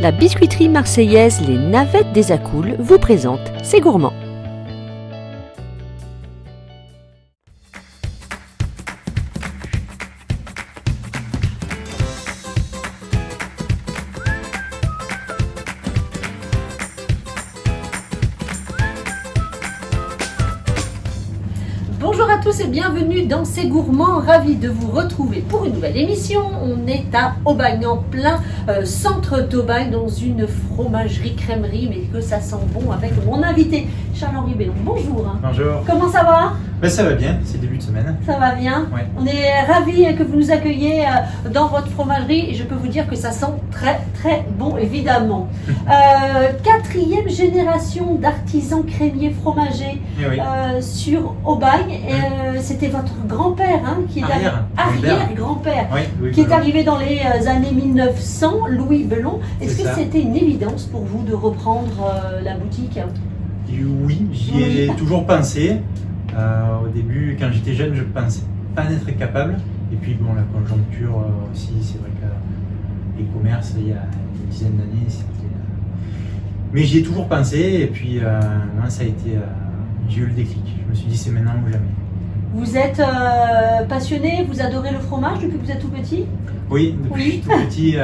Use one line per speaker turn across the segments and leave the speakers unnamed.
La biscuiterie marseillaise Les Navettes des Accoules vous présente C'est gourmand.
Bonjour à tous et bienvenue dans C'est gourmand, ravi de vous retrouver pour une nouvelle émission. On est à Aubagne, en plein centre d'Aubagne, dans une fromagerie crèmerie, mais que ça sent bon avec mon invité Charles-Henri Bellon. Bonjour.
Bonjour.
Comment ça va?
Ça va bien, c'est début de semaine.
Ça va bien.
Ouais.
On est ravis que vous nous accueilliez dans votre fromagerie et je peux vous dire que ça sent très très bon évidemment. Quatrième génération d'artisans crémiers fromagers
Eh oui.
sur Aubagne. C'était votre grand-père qui est arrière-grand-père
Oui, Louis
qui est
Bellon.
arrivé dans les années 1900, Louis Bellon. Est-ce
C'est
que
ça.
c'était une évidence pour vous de reprendre la boutique?
Et oui, j'y ai toujours pensé. Au début, quand j'étais jeune, je pensais pas en être capable. Et puis bon, la conjoncture aussi, c'est vrai que les commerces, il y a une dizaine d'années, c'était... Mais j'y ai toujours pensé et puis moi, ça a été... j'ai eu le déclic. Je me suis dit, c'est maintenant ou jamais.
Vous êtes passionné, vous adorez le fromage depuis que vous êtes tout petit?
Oui, depuis
Oui.
tout petit,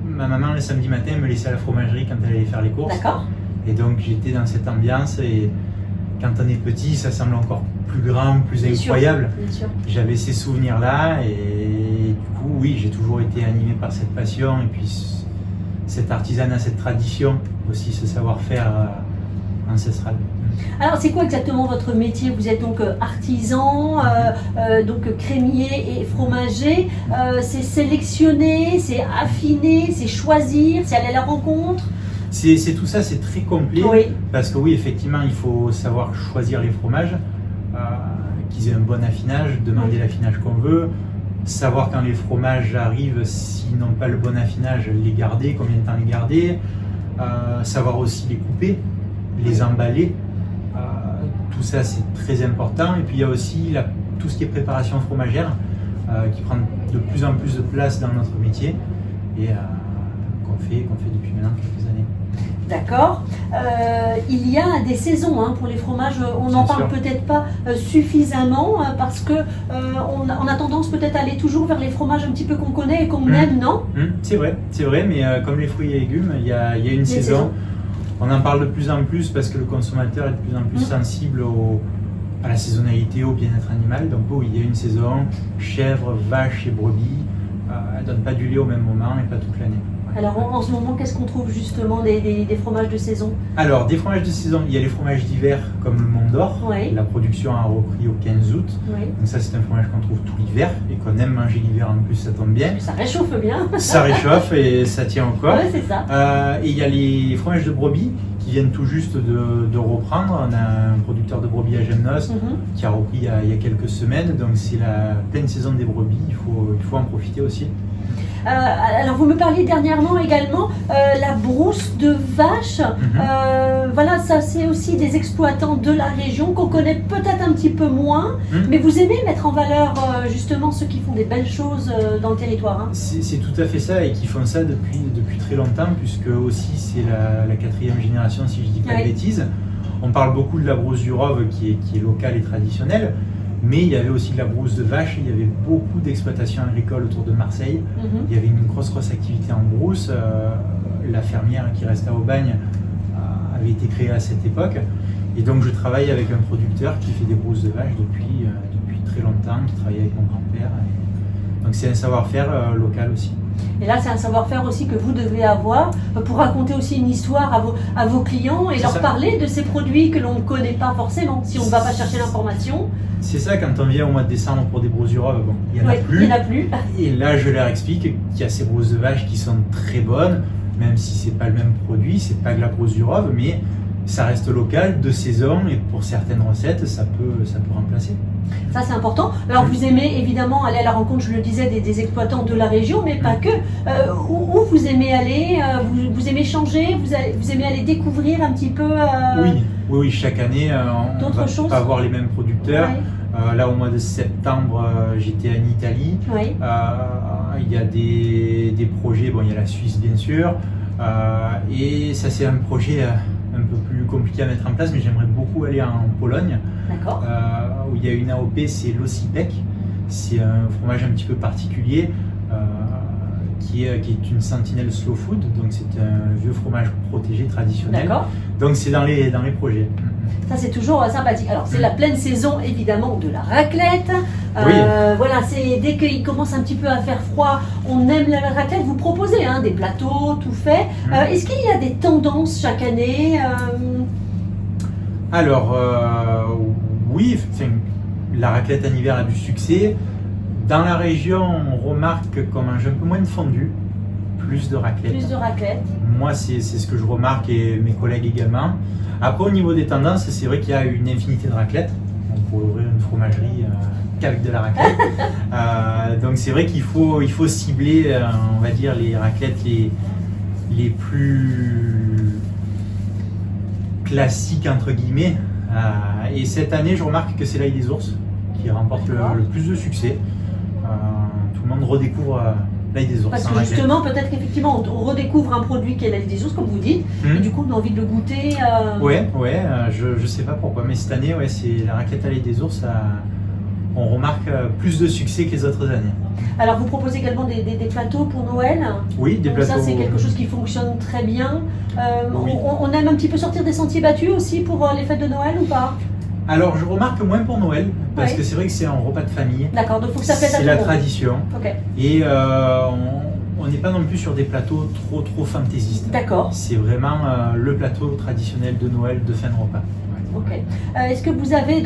ma maman, le samedi matin, me laissait à la fromagerie quand elle allait faire les courses.
D'accord.
Et donc j'étais dans cette ambiance et quand on est petit, ça semble encore plus grand, plus
Bien sûr,
incroyable.
bien sûr.
J'avais ces souvenirs-là et du coup, oui, j'ai toujours été animé par cette passion et puis cet artisanat, cette tradition, aussi ce savoir-faire ancestral.
Alors, c'est quoi exactement votre métier? Vous êtes donc artisan, donc crémier et fromager. C'est sélectionner, c'est affiner, c'est choisir, c'est aller à la rencontre.
C'est tout ça, c'est très complet.
Oui.
Parce que oui, effectivement, il faut savoir choisir les fromages, qu'ils aient un bon affinage, demander l'affinage qu'on veut, savoir quand les fromages arrivent, s'ils n'ont pas le bon affinage, les garder, combien de temps les garder, savoir aussi les couper, les emballer, tout ça c'est très important. Et puis il y a aussi tout ce qui est préparation fromagère, qui prend de plus en plus de place dans notre métier et qu'on fait depuis maintenant quelques années.
D'accord. Il y a des saisons pour les fromages. On n'en
Bien
parle
sûr.
peut-être pas suffisamment parce que on a tendance peut-être à aller toujours vers les fromages un petit peu qu'on connaît et qu'on aime, non?
C'est vrai, mais comme les fruits et légumes, il y a une saison.
saisons.
On en parle de plus en plus parce que le consommateur est de plus en plus sensible à la saisonnalité, au bien-être animal. Donc oui, il y a une saison, chèvres, vaches et brebis, elles ne donnent pas du lait au même moment et pas toute l'année.
Alors en ce moment, qu'est-ce qu'on trouve justement des fromages de saison?
Alors, des fromages de saison, il y a les fromages d'hiver comme le Mont d'Or.
Oui.
La production a repris au 15 août.
Oui.
Donc ça, c'est un fromage qu'on trouve tout l'hiver et qu'on aime manger l'hiver en plus, ça tombe bien.
Ça réchauffe bien.
Ça réchauffe et ça tient encore.
Ouais, c'est ça.
Et il y a les fromages de brebis qui viennent tout juste de reprendre. On a un producteur de brebis à Gemnos qui a repris il y a quelques semaines. Donc c'est la pleine saison des brebis, il faut en profiter aussi.
Alors vous me parliez dernièrement également la brousse de vache. Voilà, ça c'est aussi des exploitants de la région qu'on connaît peut-être un petit peu moins, mais vous aimez mettre en valeur justement ceux qui font des belles choses dans le territoire.
C'est tout à fait ça et qui font ça depuis très longtemps puisque aussi c'est la quatrième génération si je dis pas de bêtises. On parle beaucoup de la brousse du Rove qui est locale et traditionnelle. Mais il y avait aussi de la brousse de vache, il y avait beaucoup d'exploitations agricoles autour de Marseille. Il y avait une grosse activité en brousse. La fermière qui reste à Aubagne avait été créée à cette époque. Et donc je travaille avec un producteur qui fait des brousses de vache depuis très longtemps, qui travaille avec mon grand-père. Donc c'est un savoir-faire local aussi.
Et là, c'est un savoir-faire aussi que vous devez avoir pour raconter aussi une histoire à vos clients et
C'est
leur
ça.
parler de ces produits que l'on ne connaît pas forcément. Si on ne va pas chercher l'information,
C'est ça, quand on vient au mois de décembre pour des brousses du Rove, bon, il n'y en a plus.
il n'y en a plus.
Et là, je leur explique qu'il y a ces brousses de vache qui sont très bonnes, même si c'est pas le même produit, c'est pas de la brousse du Rove, mais ça reste local, de saison, et pour certaines recettes, ça peut remplacer.
Ça, c'est important. Alors, vous aimez évidemment aller à la rencontre, je le disais, des exploitants de la région, mais pas que. Où vous aimez aller? Vous aimez changer? Vous aimez aller découvrir un petit peu
Oui, chaque année, on
D'autres
va
choses
pas avoir les mêmes producteurs.
Ouais.
Là, au mois de septembre, j'étais en Italie.
Oui.
Il y a des projets, bon, il y a la Suisse bien sûr, Et ça, c'est un projet un peu plus compliqué à mettre en place, mais j'aimerais beaucoup aller en Pologne,
D'accord.
où il y a une AOP, c'est l'Osipek. C'est un fromage un petit peu particulier, qui est une sentinelle slow food, donc c'est un vieux fromage protégé traditionnel.
D'accord.
Donc c'est dans les projets.
Ça, c'est toujours sympathique. Alors, c'est la pleine saison, évidemment, de la raclette.
Oui.
Voilà, c'est dès qu'il commence un petit peu à faire froid, on aime la raclette. Vous proposez des plateaux tout faits. Est-ce qu'il y a des tendances chaque année
Alors, oui, la raclette en hiver a du succès. Dans la région, on remarque qu'on mange un peu moins de fondue, plus de raclette.
Plus de raclette.
Moi, c'est ce que je remarque et mes collègues également. Après, au niveau des tendances, c'est vrai qu'il y a une infinité de raclettes. On pourrait ouvrir une fromagerie qu'avec de la raclette. Donc, c'est vrai qu'il faut cibler, on va dire, les raclettes les plus classiques, entre guillemets. Et cette année, je remarque que c'est l'ail des ours qui remporte le plus de succès. Tout le monde redécouvre l'ail des ours.
Parce que justement, peut-être qu'effectivement, on redécouvre un produit qui est l'ail des ours, comme vous dites, et du coup, on a envie de le goûter.
Je sais pas pourquoi, mais cette année, c'est la raclette à l'ail des ours, on remarque plus de succès que les autres années.
Alors, vous proposez également des plateaux pour Noël.
Oui, des plateaux.
Ça, c'est quelque chose qui fonctionne très bien.
Oui.
On aime un petit peu sortir des sentiers battus aussi pour les fêtes de Noël ou pas?
Alors, je remarque moins pour Noël, parce que c'est vrai que c'est un repas de famille.
D'accord, donc il faut que ça plaise à tout le monde.
C'est la tradition.
Ok.
Et on n'est pas non plus sur des plateaux trop fantaisistes.
D'accord.
C'est vraiment le plateau traditionnel de Noël de fin de repas.
Ok. Est-ce que vous avez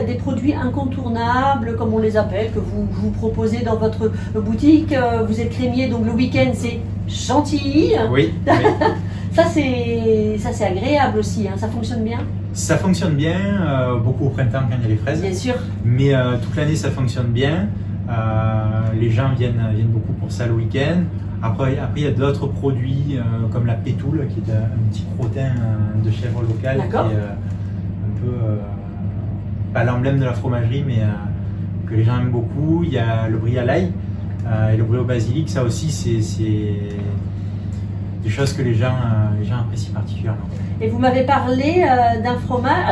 des produits incontournables, comme on les appelle, que vous proposez dans votre boutique? Vous êtes crémier, donc le week-end c'est chantilly.
Oui.
Ça c'est agréable aussi, ça fonctionne bien.
Ça fonctionne bien, beaucoup au printemps quand il y a les fraises.
Bien sûr.
Mais toute l'année ça fonctionne bien. Les gens viennent beaucoup pour ça le week-end. Après il y a d'autres produits comme la pétoule, qui est un petit crottin de chèvre locale, qui est un peu pas l'emblème de la fromagerie, mais que les gens aiment beaucoup. Il y a le brie à l'ail et le brie au basilic. Ça aussi, c'est des choses que les gens apprécient particulièrement.
Et vous m'avez parlé d'un fromage.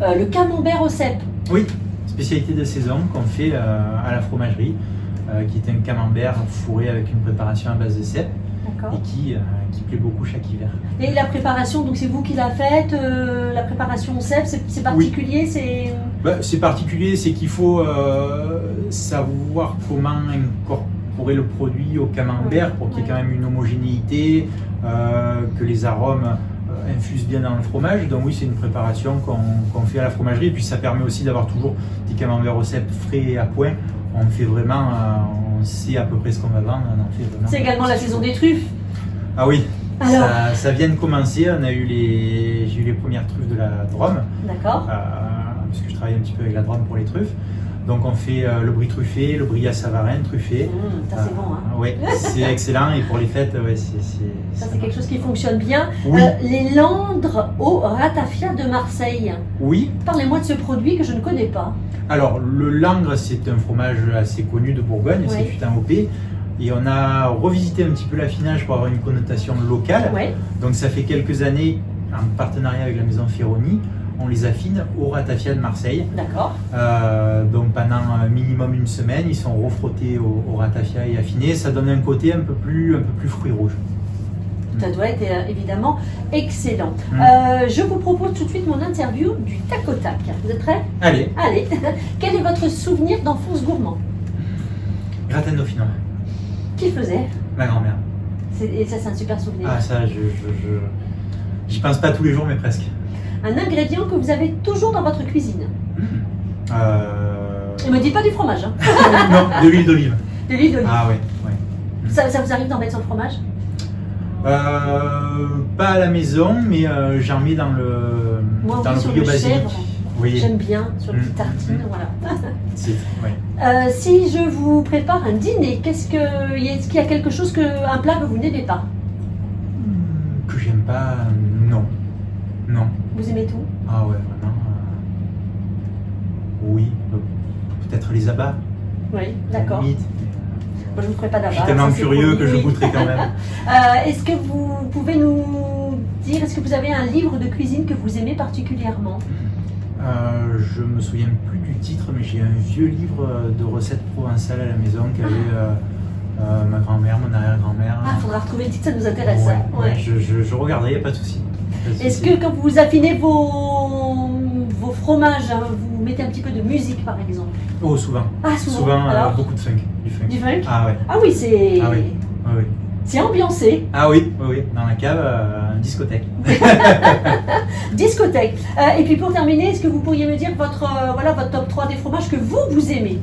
Alors le camembert au cèpe.
Oui, spécialité de saison qu'on fait à la fromagerie, qui est un camembert fourré avec une préparation à base de cèpe. Et qui plaît beaucoup chaque hiver.
Et la préparation, donc c'est vous qui la faites, la préparation au cèpe, c'est particulier?
Oui. C'est particulier, c'est qu'il faut savoir comment incorporer le produit au camembert pour qu'il y ait quand même une homogénéité, que les arômes infusent bien dans le fromage. Donc oui, c'est une préparation qu'on fait à la fromagerie, et puis ça permet aussi d'avoir toujours des camemberts au cèpe frais et à point. On fait vraiment, on sait à peu près ce qu'on va vendre.
C'est également la saison des truffes.
Ah oui, ça vient de commencer. J'ai eu les premières truffes de la Drôme.
D'accord.
Parce que je travaille un petit peu avec la Drôme pour les truffes. Donc on fait le brie truffé, le brie à Savarin truffé.
Ça c'est bon.
Oui, c'est excellent, et pour les fêtes,
ça c'est quelque chose qui fonctionne bien.
Oui.
Les landres au ratafia de Marseille.
Oui.
Parlez-moi de ce produit que je ne connais pas.
Alors le langre, c'est un fromage assez connu de Bourgogne, c'est fut un OP. Et on a revisité un petit peu l'affinage pour avoir une connotation locale. Donc ça fait quelques années, en partenariat avec la maison Ferroni, on les affine au ratafia de Marseille.
D'accord.
Donc pendant minimum une semaine, ils sont refrottés au ratafia et affinés. Ça donne un côté un peu plus fruit rouge.
Ça doit être évidemment excellent. Je vous propose tout de suite mon interview du tac au tac. Vous êtes prêts?
Allez.
Quel est votre souvenir d'enfance gourmand?
Gratin dauphinois.
Qui faisait?
Ma grand-mère.
Et ça, c'est un super souvenir.
Ah, ça, j'y pense pas tous les jours, mais presque.
Un ingrédient que vous avez toujours dans votre cuisine? Ne me dites pas du fromage.
Non, de l'huile d'olive.
De l'huile d'olive.
Ah oui.
Ça vous arrive d'en mettre sur le fromage?
Pas à la maison, mais j'en mets dans le brie au basilic. Oui.
J'aime bien sur les petites tartines, voilà. Si je vous prépare un dîner, est-ce qu'il y a quelque chose, un plat que vous n'aimez pas?
Que j'aime pas, non.
Vous aimez tout?
Ah ouais, vraiment. Oui, peut-être les abats.
Oui, d'accord. Moi, je ne vous ferai pas
Je
d'aval.
suis tellement
ça, c'est
curieux
promis,
que je
oui.
goûterai quand même.
Est-ce que vous pouvez nous dire, est-ce que vous avez un livre de cuisine que vous aimez particulièrement?
Je me souviens plus du titre, mais j'ai un vieux livre de recettes provençales à la maison qu'avait ma grand-mère, mon arrière-grand-mère.
Ah, il faudra retrouver le titre, ça nous intéresse.
Ouais,
ça.
ouais, je regarderai, il n'y a pas de souci.
Est-ce que quand vous affinez vos fromages, hein, vous mettez un petit peu de musique par exemple?
Oh, souvent.
Ah, souvent.
Souvent,
Alors
beaucoup de funk.
Du funk?
Ah ouais.
Ah oui, c'est
Ah oui. Ah oui.
c'est ambiancé.
Ah oui, oui, oui. Dans la cave, discothèque.
Discothèque. Et puis pour terminer, est-ce que vous pourriez me dire votre top 3 des fromages que vous aimez?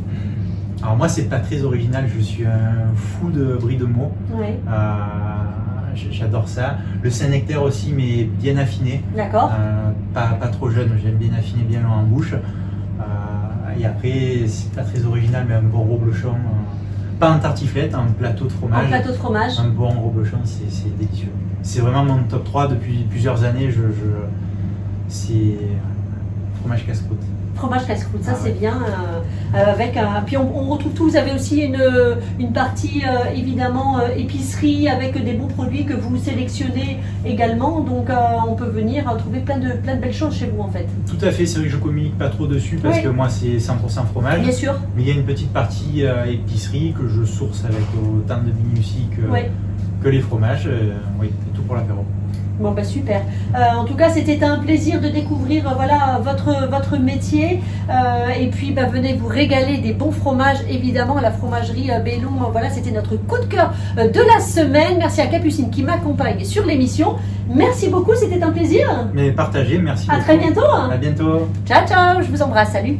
Alors moi, c'est pas très original. Je suis un fou de brie de Meaux.
Oui.
J'adore ça. Le Saint-Nectaire aussi, mais bien affiné.
D'accord.
Pas trop jeune. J'aime bien affiner, bien long en bouche. Et après, c'est pas très original, mais un bon reblochon. Pas en tartiflette, un plateau de fromage.
Un plateau de fromage.
Un bon reblochon, c'est délicieux. C'est vraiment mon top 3 depuis plusieurs années. C'est fromage casse-croûte.
Fromage casse-croûte, ça
Ah
c'est
ouais.
bien. Puis on retrouve tout. Vous avez aussi une partie évidemment épicerie avec des bons produits que vous sélectionnez également. Donc on peut venir trouver plein de belles choses chez vous en fait.
Tout à fait, c'est vrai que je communique pas trop dessus parce
Oui.
que moi c'est 100% fromage.
Bien sûr.
Mais il y a une petite partie épicerie que je source avec autant de minutie
Oui.
que les fromages. Oui, et tout pour l'apéro.
Bon bah super. En tout cas, c'était un plaisir de découvrir votre métier. Et puis venez vous régaler des bons fromages, évidemment, à la fromagerie Bellon. Voilà, c'était notre coup de cœur de la semaine. Merci à Capucine qui m'accompagne sur l'émission. Merci beaucoup, c'était un plaisir.
Mais partagez, merci
À
beaucoup.
très bientôt.
À bientôt.
Ciao, ciao, je vous embrasse. Salut.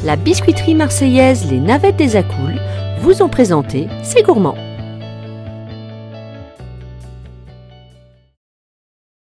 La biscuiterie marseillaise Les Navettes des Accoules vous ont présenté C'est Gourmand.